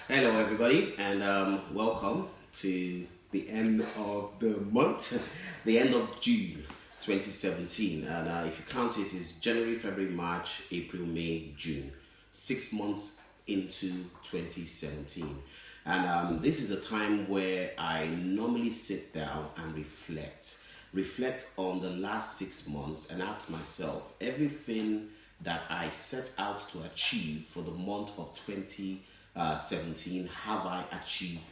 Hello, everybody, and welcome to the end of the month, the end of June 2017. And if you count it, it's January, February, March, April, May, June. 6 months into 2017. And this is a time where I normally sit down and reflect on the last 6 months and ask myself everything that I set out to achieve for the month of 2017, have I achieved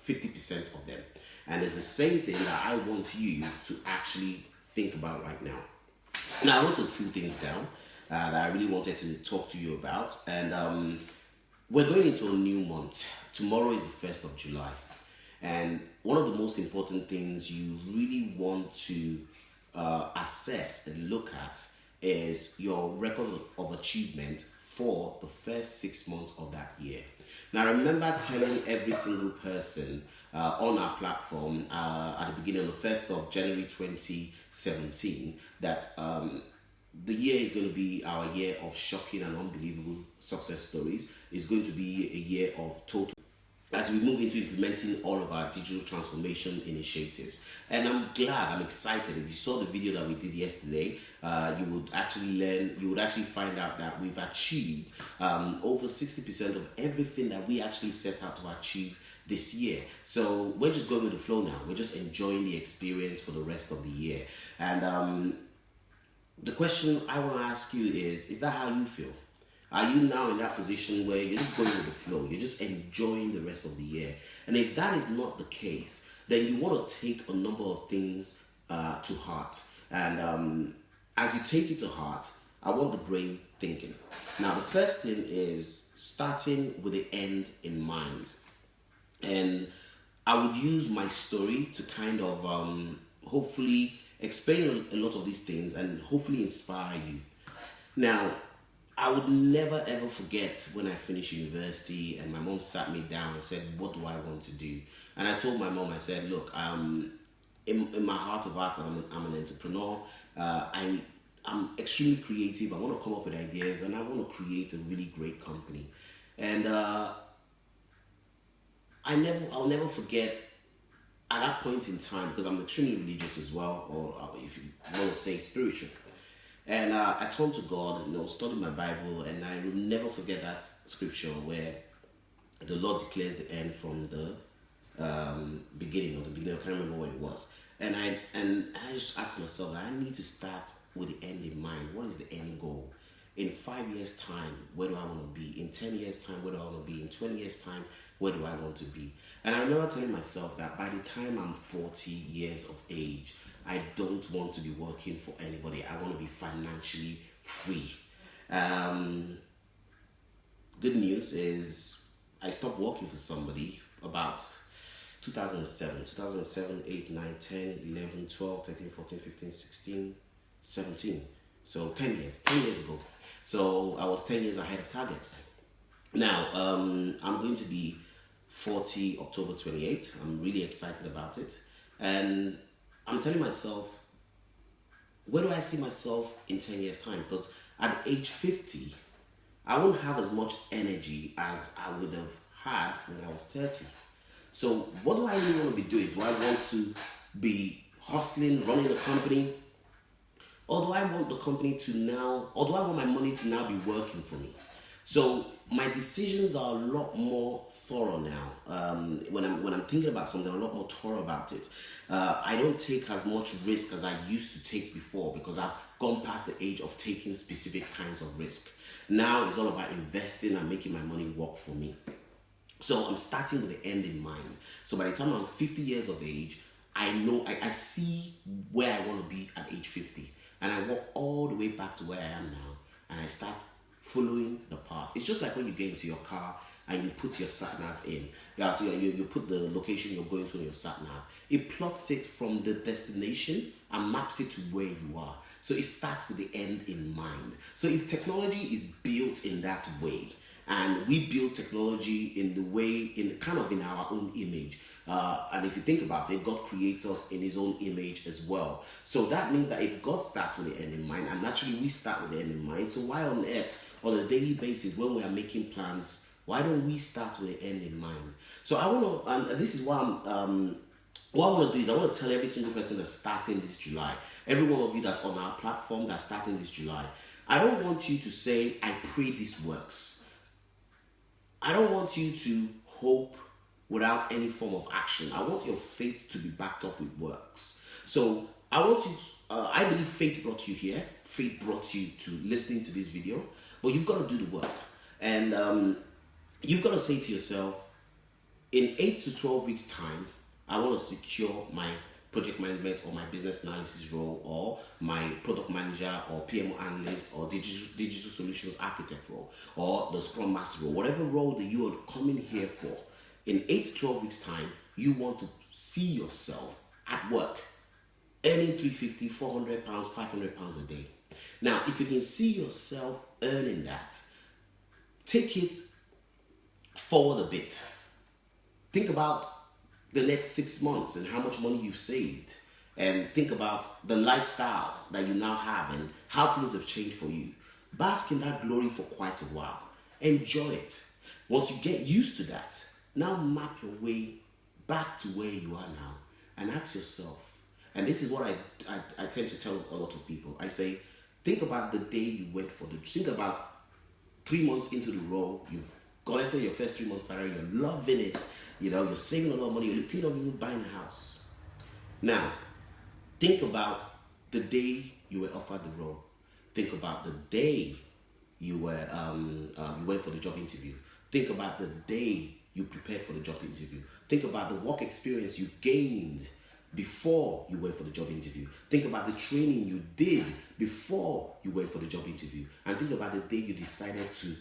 50% of them? And it's the same thing that I want you to actually think about right now. Now, I wrote a few things down that I really wanted to talk to you about. And we're going into a new month. Tomorrow is the 1st of July. And one of the most important things you really want to assess and look at is your record of achievement for the first 6 months of that year. Now, I remember telling every single person on our platform at the beginning of the 1st of January 2017 that the year is going to be our year of shocking and unbelievable success stories. It's going to be a year of total as we move into implementing all of our digital transformation initiatives. And I'm excited. If you saw the video that we did yesterday, you would actually find out that we've achieved over 60% of everything that we actually set out to achieve this year. So we're just going with the flow now. We're just enjoying the experience for the rest of the year. And the question I want to ask you is that how you feel? Are you now in that position where you're just going with the flow? You're just enjoying the rest of the year? And if that is not the case, then you want to take a number of things to heart. And as you take it to heart, I want the brain thinking. Now, the first thing is starting with the end in mind. And I would use my story to kind of hopefully explain a lot of these things and hopefully inspire you. Now, I would never ever forget when I finished university and my mom sat me down and said, what do I want to do? And I told my mom, I said, look, in my heart of hearts, I'm an entrepreneur. I'm extremely creative. I want to come up with ideas and I want to create a really great company. And I'll never forget at that point in time, because I'm extremely religious as well, or if you want to say spiritual. And I turned to God, studied my Bible, and I will never forget that scripture where the Lord declares the end from the beginning. I can't remember what it was. And I just asked myself, I need to start with the end in mind. What is the end goal? In 5 years' time, where do I want to be? In 10 years' time, where do I want to be? In 20 years' time, where do I want to be? And I remember telling myself that by the time I'm 40 years of age, I don't want to be working for anybody. I want to be financially free. Good news is I stopped working for somebody about 2007, 8, 9, 10, 11, 12, 13, 14, 15, 16, 17. So 10 years ago. So I was 10 years ahead of target. Now, I'm going to be 40 October 28th. I'm really excited about it. And I'm telling myself, where do I see myself in 10 years' time? Because at age 50, I won't have as much energy as I would have had when I was 30. So what do I really want to be doing? Do I want to be hustling, running a company? Or do I want the company to now, or do I want my money to now be working for me? So my decisions are a lot more thorough now. When I'm thinking about something, I'm a lot more thorough about it. I don't take as much risk as I used to take before because I've gone past the age of taking specific kinds of risk. Now it's all about investing and making my money work for me. So I'm starting with the end in mind. So by the time I'm 50 years of age, I know I see where I want to be at age 50. And I walk all the way back to where I am now. And I start following the path. It's just like when you get into your car and you put your sat nav in. Yeah, so you put the location you're going to in your sat nav. It plots it from the destination and maps it to where you are. So it starts with the end in mind. So if technology is built in that way, and we build technology in the way, in our own image. And if you think about it, God creates us in his own image as well. So that means that if God starts with the end in mind, and naturally we start with the end in mind, so why on earth, on a daily basis, when we are making plans Why don't we start with the end in mind? So I want to, and this is why what I want to do is I want to tell every single person that's starting this July, every one of you that's on our platform that's starting this July, I don't want you to say, I pray this works. I don't want you to hope without any form of action. I want your faith to be backed up with works. So I want you to, I believe faith brought you here. Faith brought you to listening to this video. But you've got to do the work. And you've got to say to yourself, in 8 to 12 weeks' time, I want to secure my project management or my business analysis role or my product manager or PMO analyst or digital solutions architect role or the scrum master role, whatever role that you are coming here for. In 8 to 12 weeks' time, you want to see yourself at work earning 350, 400 pounds, 500 pounds a day. Now, if you can see yourself earning that, take it forward a bit. Think about the next 6 months and how much money you've saved. And think about the lifestyle that you now have and how things have changed for you. Bask in that glory for quite a while. Enjoy it. Once you get used to that, now map your way back to where you are now and ask yourself, and this is what I tend to tell a lot of people. I say, think about the day you went for the, think about 3 months into the role, you've collected your first 3 months salary, you're loving it, you know, you're saving a lot of money, you're thinking of even buying a house. Now, think about the day you were offered the role. Think about the day you were you went for the job interview. Think about the day you prepared for the job interview. Think about the work experience you gained before you went for the job interview. Think about the training you did before you went for the job interview. And think about the day you decided to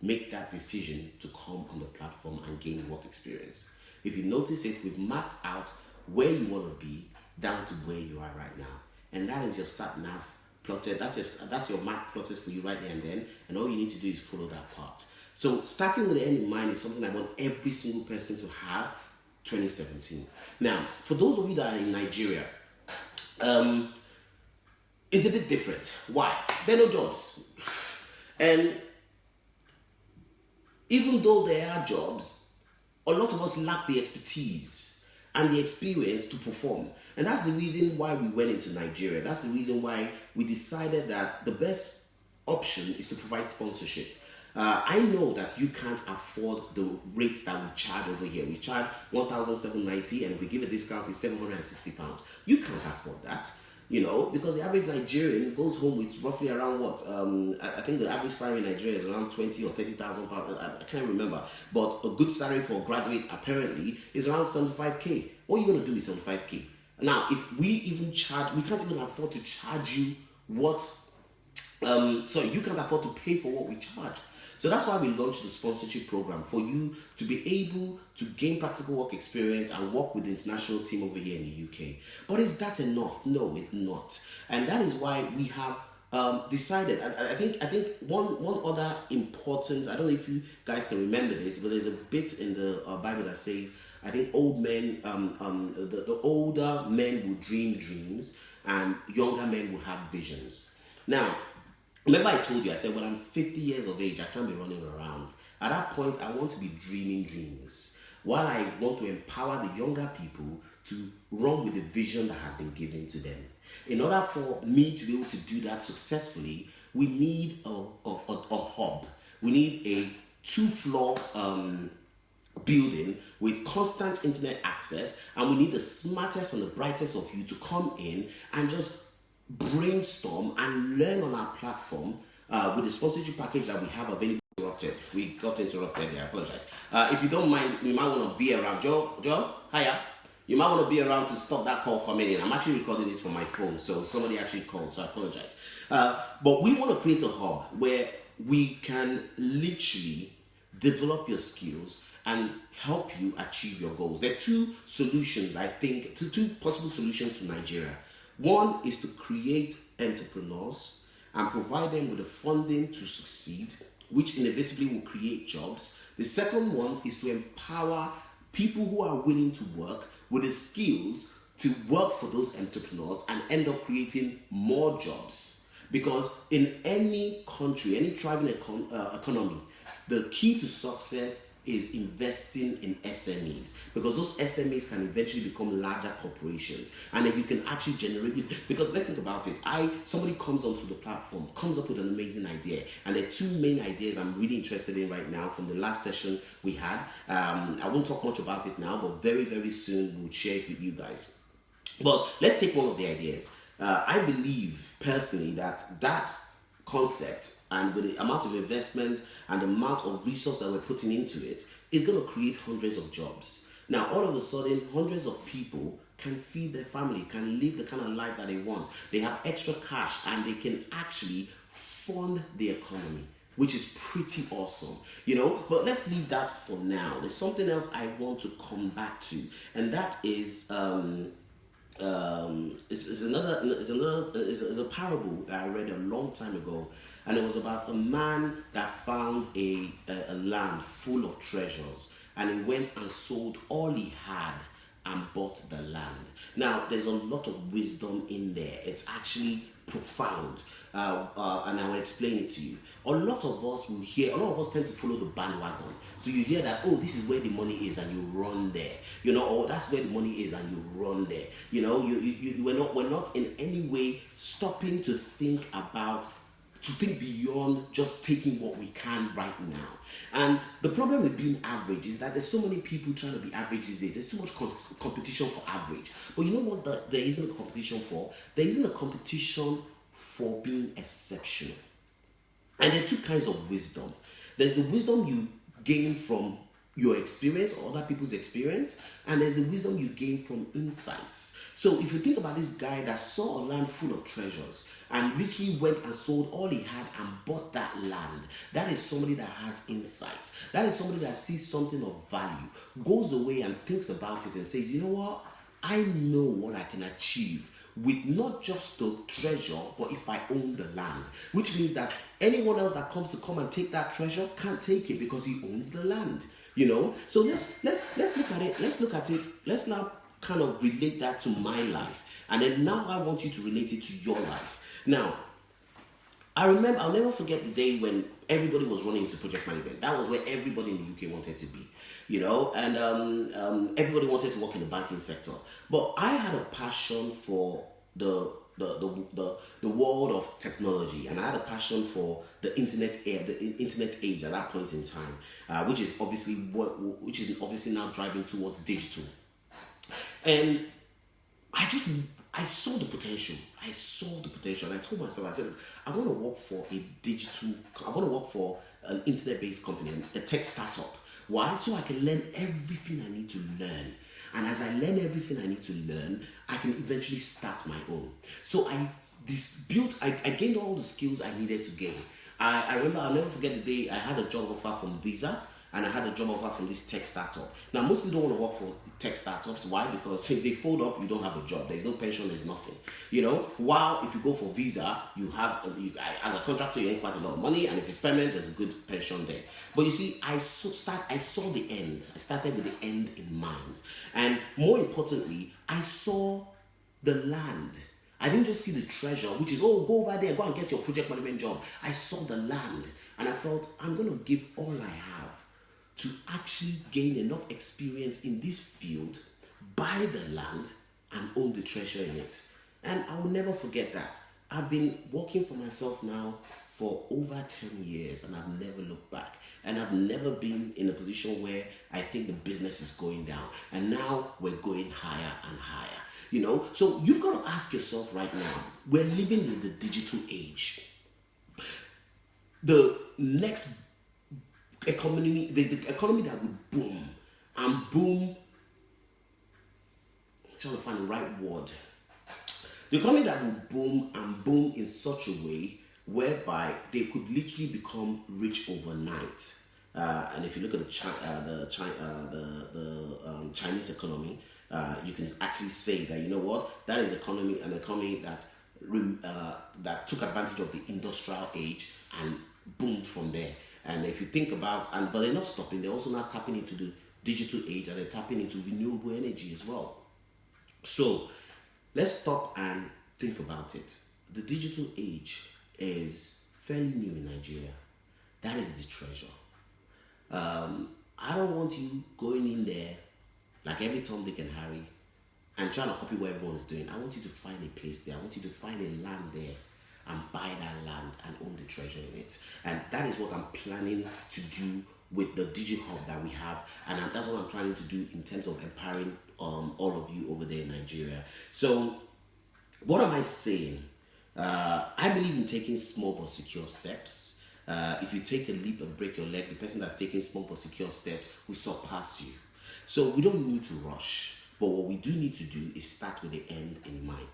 make that decision to come on the platform and gain work experience. If you notice it, we've mapped out where you want to be down to where you are right now. And that is your sat nav plotted. That's your map plotted for you right there and then. And all you need to do is follow that part. So starting with the end in mind is something I want every single person to have 2017. Now, for those of you that are in Nigeria, it's a bit different. Why? There are no jobs. And even though there are jobs, a lot of us lack the expertise and the experience to perform. And that's the reason why we went into Nigeria. That's the reason why we decided that the best option is to provide sponsorship. I know that you can't afford the rates that we charge over here. We charge 1,790, and if we give a discount, it's 760 pounds. You can't afford that, you know, because the average Nigerian goes home with roughly around what? I think the average salary in Nigeria is around 20 or 30,000 pounds. I can't remember, but a good salary for a graduate apparently is around 75k. What are you going to do with 75k? Now, if we even charge, we can't even afford to charge you what. You can't afford to pay for what we charge. So that's why we launched the sponsorship program, for you to be able to gain practical work experience and work with the international team over here in the UK. But is that enough? No, it's not. And that is why we have decided, I think one other important, I don't know if you guys can remember this, but there's a bit in the Bible that says, I think old men, the older men will dream dreams and younger men will have visions. Now, remember I told you, I said, when I'm 50 years of age, I can't be running around. At that point, I want to be dreaming dreams, while I want to empower the younger people to run with the vision that has been given to them. In order for me to be able to do that successfully, we need a hub. We need a 2-floor building with constant internet access, and we need the smartest and the brightest of you to come in and just brainstorm and learn on our platform with the sponsorship package that we have available. We got interrupted there, I apologize. If you don't mind, you might want to be around. Joe, hiya. You might want to be around to stop that call coming in. I'm actually recording this from my phone, so somebody actually called, so I apologize. But we want to create a hub where we can literally develop your skills and help you achieve your goals. There are two solutions, I think, two possible solutions to Nigeria. One is to create entrepreneurs and provide them with the funding to succeed, which inevitably will create jobs. The second one is to empower people who are willing to work with the skills to work for those entrepreneurs and end up creating more jobs. Because in any country, any thriving economy, The key to success is investing in SMEs, because those SMEs can eventually become larger corporations, and then you can actually generate it. Because let's think about it. Somebody comes onto the platform, comes up with an amazing idea, and there are two main ideas I'm really interested in right now from the last session we had. I won't talk much about it now, but very, very soon we'll share it with you guys. But let's take one of the ideas. I believe personally that concept, and with the amount of investment and the amount of resource that we're putting into it, is going to create hundreds of jobs. Now, all of a sudden, hundreds of people can feed their family, can live the kind of life that they want. They have extra cash and they can actually fund the economy, which is pretty awesome, But let's leave that for now. There's something else I want to come back to, and that is is a parable that I read a long time ago, and it was about a man that found a land full of treasures, and he went and sold all he had and bought the land. Now, there's a lot of wisdom in there. It's actually profound, and I will explain it to you. A lot of us tend to follow the bandwagon. So you hear that, oh, this is where the money is, and you run there. Or that's where the money is, and you run there. We're not in any way stopping to think beyond just taking what we can right now. And the problem with being average is that there's so many people trying to be average these days. There's too much competition for average. But you know what there isn't a competition for? There isn't a competition for being exceptional. And there are two kinds of wisdom. There's the wisdom you gain from your experience or other people's experience, and there's the wisdom you gain from insights. So if you think about this guy that saw a land full of treasures and literally went and sold all he had and bought that land, that is somebody that has insights. That is somebody that sees something of value, goes away and thinks about it and says, you know what, I know what I can achieve with not just the treasure, but if I own the land, which means that anyone else that comes to come and take that treasure can't take it because he owns the land. So let's look at it. Let's look at it. Let's now kind of relate that to my life, and then now I want you to relate it to your life. Now, I'll never forget the day when everybody was running into project management. That was where everybody in the UK wanted to be, and everybody wanted to work in the banking sector. But I had a passion for the world of technology, and I had a passion for the internet age at that point in time, which is obviously now driving towards digital. And I saw the potential. I told myself, I said, I want to work for an internet-based company, a tech startup. Why? So I can learn everything I need to learn. And as I learn everything I need to learn, I can eventually start my own. So I gained all the skills I needed to gain. I remember, I'll never forget the day I had a job offer from Visa, and I had a job offer from this tech startup. Now, most people don't want to work for tech startups. Why? Because if they fold up, you don't have a job. There's no pension, there's nothing. While if you go for Visa, as a contractor, you earn quite a lot of money, and if it's permanent, there's a good pension there. But you see, I saw the end. I started with the end in mind. And more importantly, I saw the land. I didn't just see the treasure, which is, go over there, go and get your project management job. I saw the land, and I felt, I'm going to give all I have to actually gain enough experience in this field, buy the land, and own the treasure in it. And I will never forget that. I've been working for myself now for over 10 years, and I've never looked back. And I've never been in a position where I think the business is going down. And now we're going higher and higher. So you've got to ask yourself right now, we're living in the digital age. The next economy, the economy that would boom, I'm trying to find the right word. The economy that would boom and boom in such a way whereby they could literally become rich overnight. And if you look at the Chinese economy, you can actually say that, you know what, that is an economy that took advantage of the industrial age and boomed from there. And if you think about, but they're not stopping, they're also not tapping into the digital age, and they're tapping into renewable energy as well. So let's stop and think about it. The digital age is fairly new in Nigeria. That is the treasure. I don't want you going in there like every Tom, Dick, and Harry and trying to copy what everyone is doing. I want you to find a place there. I want you to find a land there and buy that land and own the treasure in it. And that is what I'm planning to do with the DigiHub that we have, and that's what I'm planning to do in terms of empowering all of you over there in Nigeria. So, what am I saying? I believe in taking small but secure steps. If you take a leap and break your leg, the person that's taking small but secure steps will surpass you. So we don't need to rush, but what we do need to do is start with the end in mind.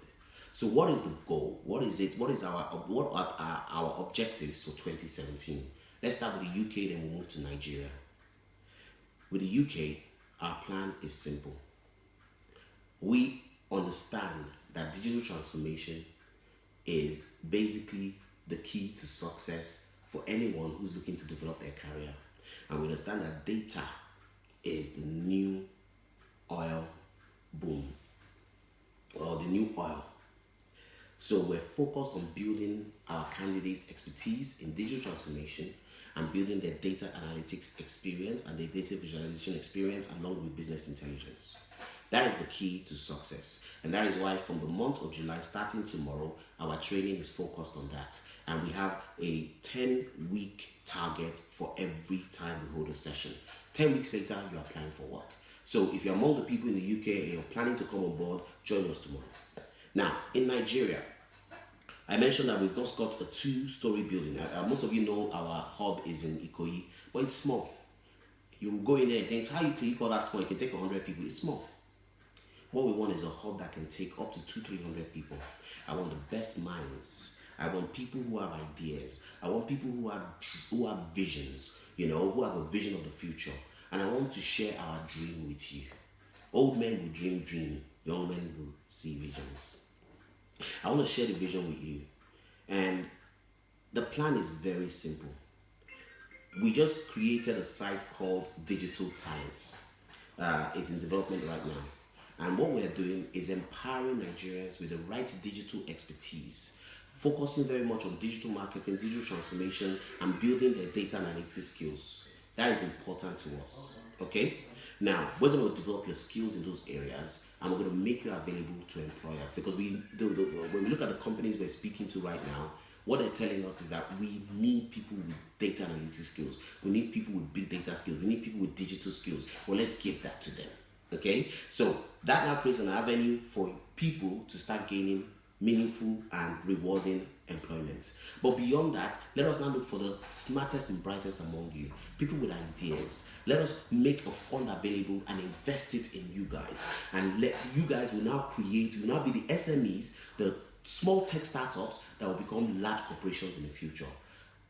So what is the goal? What is it? What are our objectives for 2017? Let's start with the UK, then we'll move to Nigeria. With the UK, our plan is simple. We understand that digital transformation is basically the key to success for anyone who's looking to develop their career. And we understand that data is the new oil boom, or the new oil. So we're focused on building our candidates' expertise in digital transformation and building their data analytics experience and their data visualization experience along with business intelligence. That is the key to success. And that is why from the month of July, starting tomorrow, our training is focused on that. And we have a 10-week target for every time we hold a session. 10 weeks later, you're applying for work. So if you're among the people in the UK and you're planning to come on board, join us tomorrow. Now, in Nigeria, I mentioned that we've just got a 2-story building. Most of you know our hub is in Ikoyi, but it's small. You will go in there and think, how can you call that small? It can take 100 people. It's small. What we want is a hub that can take up to 200-300 people. I want the best minds. I want people who have ideas. I want people who have visions, who have a vision of the future. And I want to share our dream with you. Old men will dream. Young men will see visions. I want to share the vision with you. And the plan is very simple. We just created a site called Digital Talents. It's in development right now. And what we're doing is empowering Nigerians with the right digital expertise, focusing very much on digital marketing, digital transformation, and building their data analytics skills. That is important to us. Okay? Now, we're going to develop your skills in those areas, and we're going to make you available to employers. Because when we look at the companies we're speaking to right now, what they're telling us is that we need people with data analytics skills. We need people with big data skills. We need people with digital skills. Well, let's give that to them. Okay? So that now creates an avenue for people to start gaining meaningful and rewarding employment. But beyond that, let us now look for the smartest and brightest among you, people with ideas. Let us make a fund available and invest it in you guys. And let you guys will now be the SMEs, the small tech startups that will become large corporations in the future.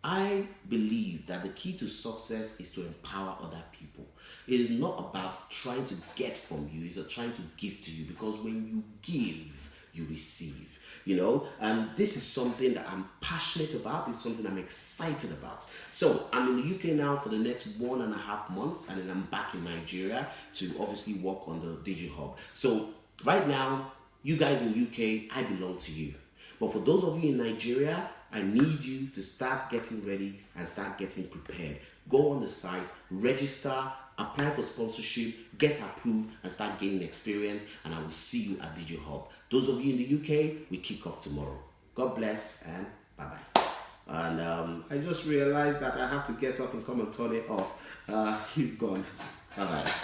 I believe that the key to success is to empower other people. It is not about trying to get from you, it's trying to give to you, because when you give, you receive. And this is something that I'm passionate about. This is something I'm excited about. So I'm in the UK now for the next 1.5 months, and then I'm back in Nigeria to obviously work on the DigiHub. So right now, you guys in UK, I belong to you. But for those of you in Nigeria, I need you to start getting ready and start getting prepared. Go on the site, register, apply for sponsorship, get approved, and start gaining experience, and I will see you at DigiHub. Those of you in the UK, we kick off tomorrow. God bless, and bye-bye. And I just realized that I have to get up and come and turn it off. He's gone. Bye-bye.